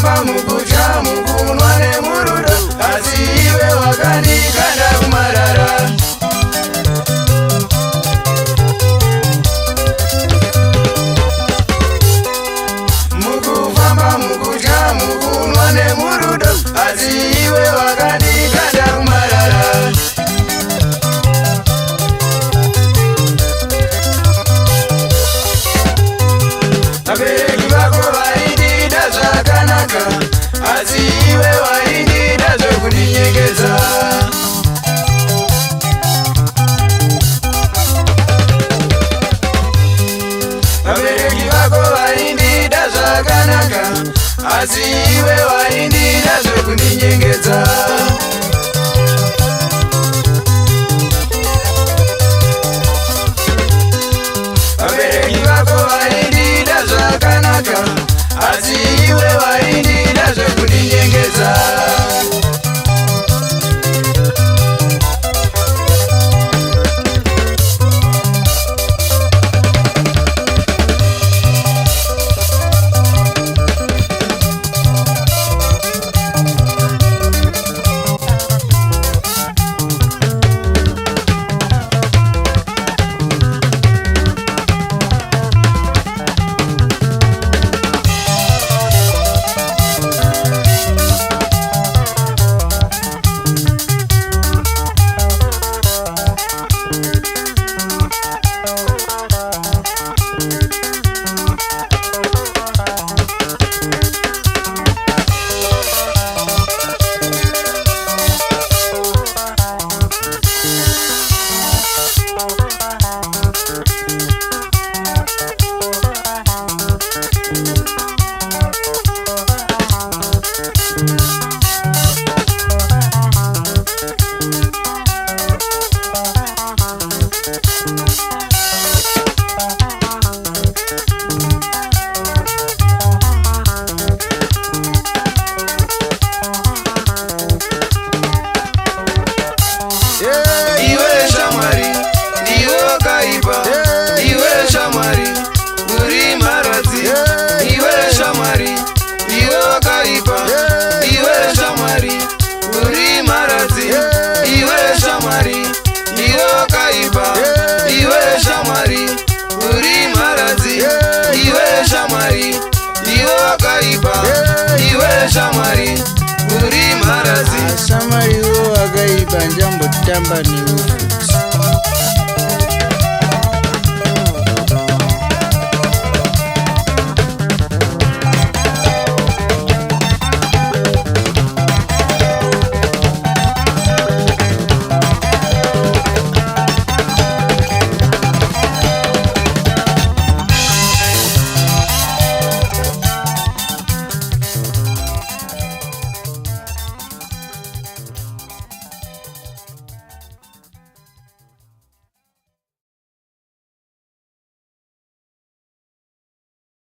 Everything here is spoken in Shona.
Mukufamba mukudya mukunwa nemurudo, asi iwe wakandikanda kumarara. Mukufamba mukudya mukunwa nemurudo, asi iwe wakandikanda kumarara. Abereki vako vaindida zvakanaka, asi iwe waindida zvekuninyengedza. Abereki vako vaindida zvakanaka, asi iwe waindida zvekuninyengedza. Abereki vako vaindida zvakanaka, asi iwe waindida zvekuninyengedza. Iwe shamwari, ndiwe wakaipa. Iwe shamwari, uri maradzi. Iwe shamwari, ndiwe wakaipa. Iwe shamwari, uri maradzi. Iwe shamwari, ndiwe wakaipa. Iwe shamwari, uri maradzi. Iwe shamwari, ndiwe wakaipa. Iwe shamwari, uri maradzi. Shamwari wo wakaipa, njambotamba newe.